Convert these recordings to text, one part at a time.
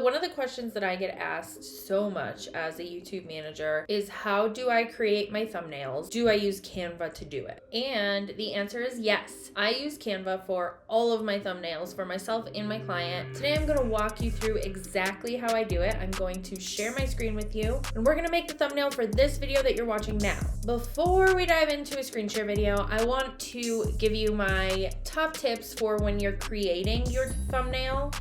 one of the questions that I get asked so much as a YouTube manager is, how do I create my thumbnails? Do I use Canva to do it? And the answer is yes. I use Canva for all of my thumbnails for myself and my client. Today I'm gonna walk you through exactly how I do it. I'm going to share my screen with you, and we're gonna make the thumbnail for this video that you're watching now. Before we dive into a screen share video, I want to give you my top tips for when you're creating your thumbnail.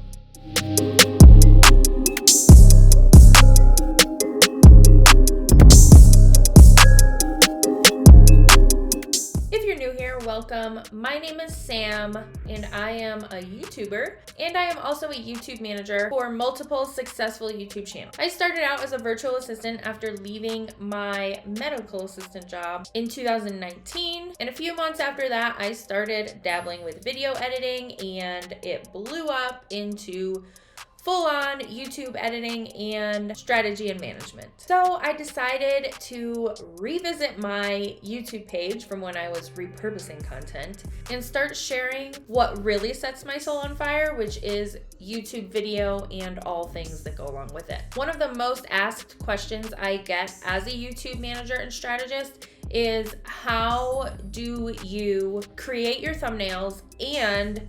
If you're new here, welcome. My name is Sam, and I am a YouTuber, and I am also a YouTube manager for multiple successful YouTube channels. I started out as a virtual assistant after leaving my medical assistant job in 2019, and a few months after that, I started dabbling with video editing, and it blew up into full-on YouTube editing and strategy and management. So I decided to revisit my YouTube page from when I was repurposing content and start sharing what really sets my soul on fire, which is YouTube video and all things that go along with it. One of the most asked questions I get as a YouTube manager and strategist is, how do you create your thumbnails, and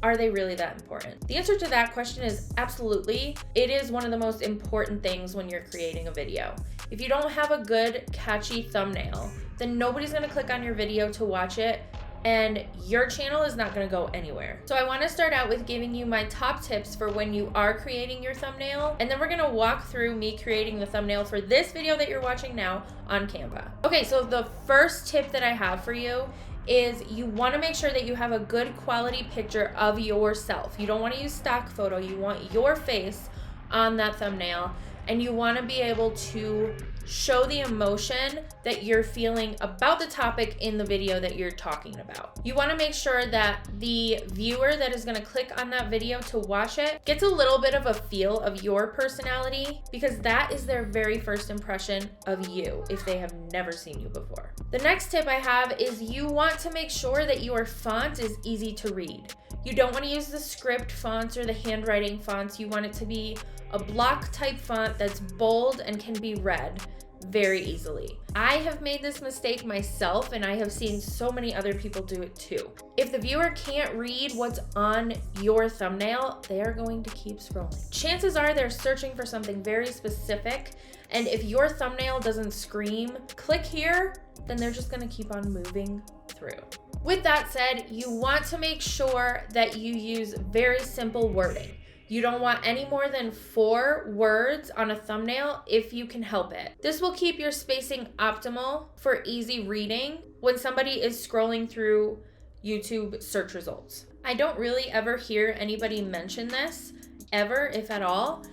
are they really that important? The answer to that question is absolutely. It is one of the most important things when you're creating a video. If you don't have a good, catchy thumbnail, then nobody's gonna click on your video to watch it, and your channel is not gonna go anywhere. So I wanna start out with giving you my top tips for when you are creating your thumbnail, and then we're gonna walk through me creating the thumbnail for this video that you're watching now on Canva. Okay, so the first tip that I have for you is you want to make sure that you have a good quality picture of yourself. You don't want to use stock photo. You want your face on that thumbnail, and you want to be able to show the emotion that you're feeling about the topic in the video that you're talking about. You want to make sure that the viewer that is going to click on that video to watch it gets a little bit of a feel of your personality, because that is their very first impression of you if they have never seen you before. The next tip I have is you want to make sure that your font is easy to read. You don't want to use the script fonts or the handwriting fonts. You want it to be a block type font that's bold and can be read very easily. I have made this mistake myself, and I have seen so many other people do it too. If the viewer can't read what's on your thumbnail, they are going to keep scrolling. Chances are they're searching for something very specific, and if your thumbnail doesn't scream, click here, then they're just gonna keep on moving through. With that said, you want to make sure that you use very simple wording. You don't want any more than 4 words on a thumbnail if you can help it. This will keep your spacing optimal for easy reading when somebody is scrolling through YouTube search results. I don't really ever hear anybody mention this, ever, if at all,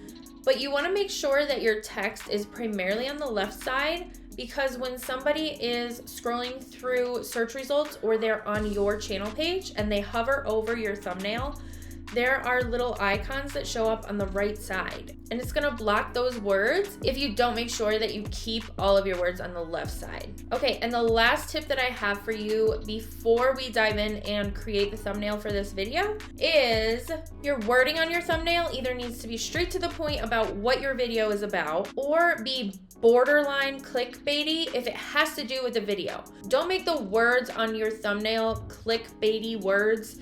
but you want to make sure that your text is primarily on the left side, because when somebody is scrolling through search results or they're on your channel page and they hover over your thumbnail, there are little icons that show up on the right side, and it's gonna block those words if you don't make sure that you keep all of your words on the left side. Okay, and the last tip that I have for you before we dive in and create the thumbnail for this video is your wording on your thumbnail either needs to be straight to the point about what your video is about, or be borderline clickbaity if it has to do with the video. Don't make the words on your thumbnail clickbaity words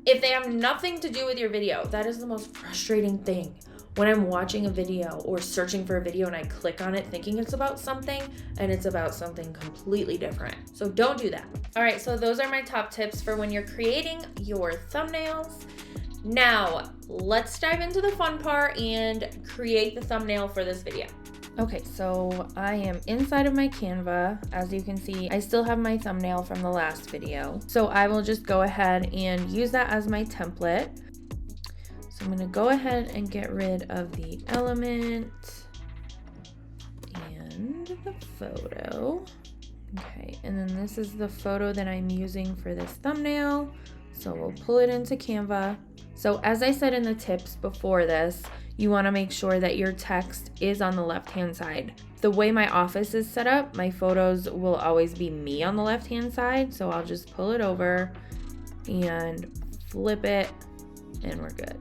if they have nothing to do with your video. That is the most frustrating thing. When I'm watching a video or searching for a video and I click on it thinking it's about something, and it's about something completely different. So don't do that. All right, so those are my top tips for when you're creating your thumbnails. Now, let's dive into the fun part and create the thumbnail for this video. Okay, so I am inside of my Canva. As you can see, I still have my thumbnail from the last video. So I will just go ahead and use that as my template. So I'm gonna go ahead and get rid of the element and the photo. Okay, and then this is the photo that I'm using for this thumbnail. So we'll pull it into Canva. So as I said in the tips before this, you want to make sure that your text is on the left-hand side. The way my office is set up, my photos will always be me on the left-hand side. So I'll just pull it over and flip it, and we're good.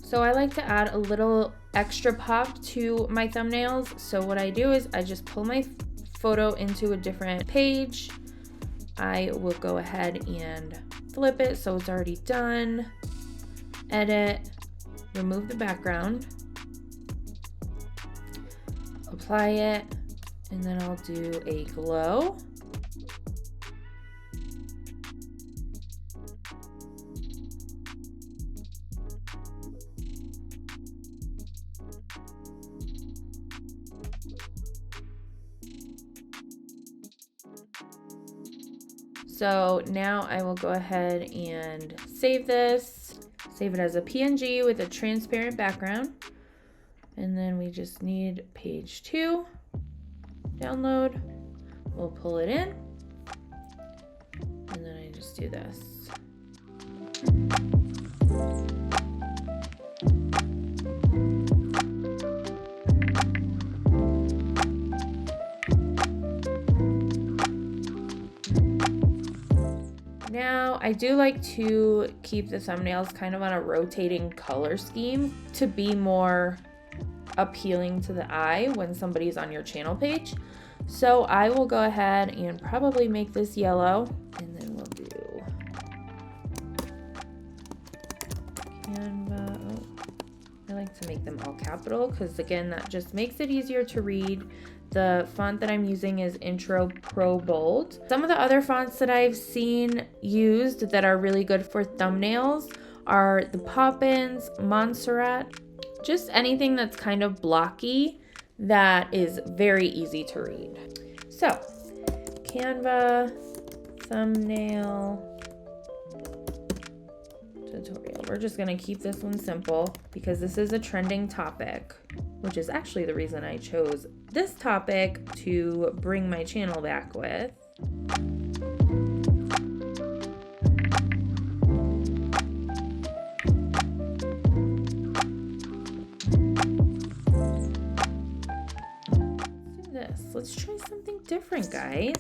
So I like to add a little extra pop to my thumbnails. So what I do is I just pull my photo into a different page. I will go ahead and flip it so it's already done. Edit, remove the background, apply it, and then I'll do a glow. So now I will go ahead and save this, save it as a PNG with a transparent background. And then we just need page 2, download, we'll pull it in, and then I just do this. Now, I do like to keep the thumbnails kind of on a rotating color scheme to be more appealing to the eye when somebody's on your channel page. So I will go ahead and probably make this yellow, and then we'll do Canva. Oh, I like to make them all capital because again, that just makes it easier to read. The font that I'm using is Intro Pro Bold. Some of the other fonts that I've seen used that are really good for thumbnails are the Poppins, Montserrat, just anything that's kind of blocky that is very easy to read. So, Canva thumbnail tutorial. We're just gonna keep this one simple because this is a trending topic, which is actually the reason I chose this topic to bring my channel back with. Let's do this. Let's try something different, guys.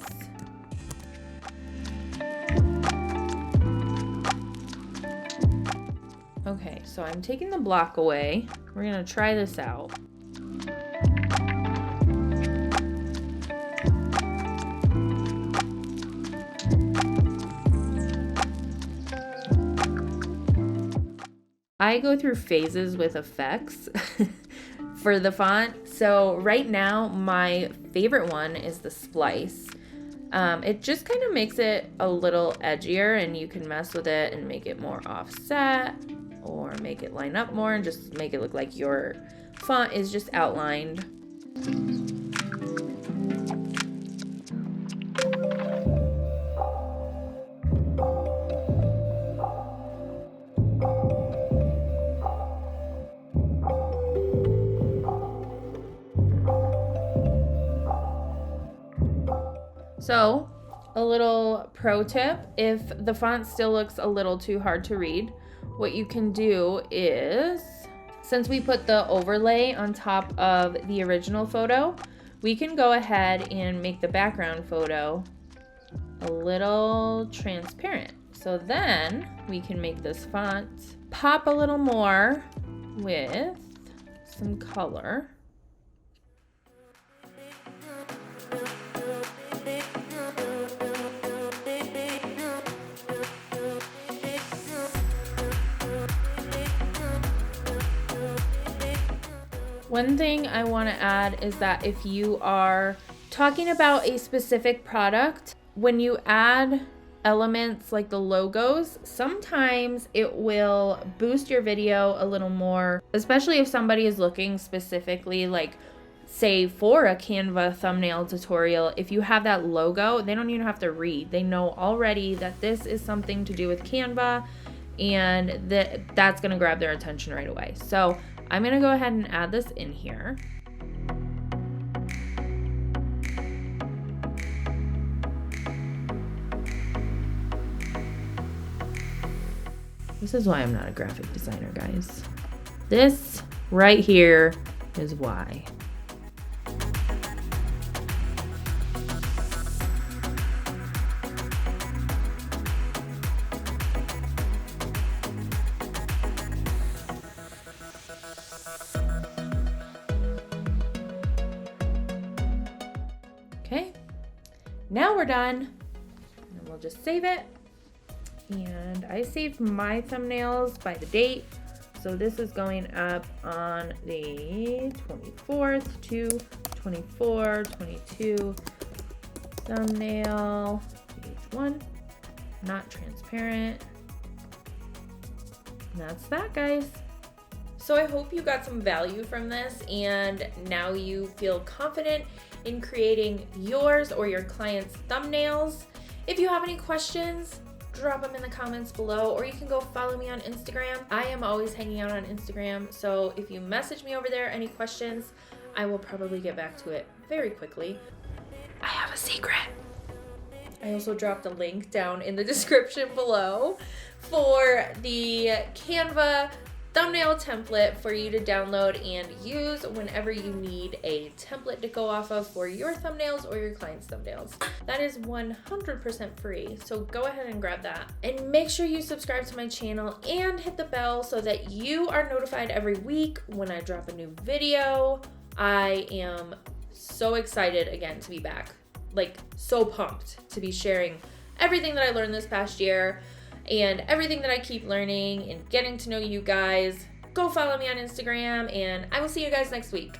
Okay, so I'm taking the block away. We're gonna try this out. I go through phases with effects for the font. So right now, my favorite one is the splice. It just kind of makes it a little edgier, and you can mess with it and make it more offset or make it line up more and just make it look like your font is just outlined. So, a little pro tip, if the font still looks a little too hard to read, what you can do is, since we put the overlay on top of the original photo, we can go ahead and make the background photo a little transparent. So then we can make this font pop a little more with some color. One thing I want to add is that if you are talking about a specific product, when you add elements like the logos, sometimes it will boost your video a little more, especially if somebody is looking specifically, like say for a Canva thumbnail tutorial. If you have that logo, they don't even have to read. They know already that this is something to do with Canva, and that's going to grab their attention right away. So I'm going to go ahead and add this in here. This is why I'm not a graphic designer, guys. This right here is why. now we're done. And we'll just save it. And I saved my thumbnails by the date. So this is going up on the 24th to 24, 22. Thumbnail, page 1, not transparent. And that's that, guys. So I hope you got some value from this and now you feel confident in creating yours or your clients' thumbnails. If you have any questions, drop them in the comments below, or you can go follow me on Instagram. I am always hanging out on Instagram, so if you message me over there, any questions, I will probably get back to it very quickly. I have a secret. I also dropped a link down in the description below for the Canva thumbnail template for you to download and use whenever you need a template to go off of for your thumbnails or your clients' thumbnails. That is 100% free, so go ahead and grab that. And make sure you subscribe to my channel and hit the bell so that you are notified every week when I drop a new video. I am so excited again to be back, like so pumped to be sharing everything that I learned this past year and everything that I keep learning and getting to know you guys. Go follow me on Instagram, and I will see you guys next week.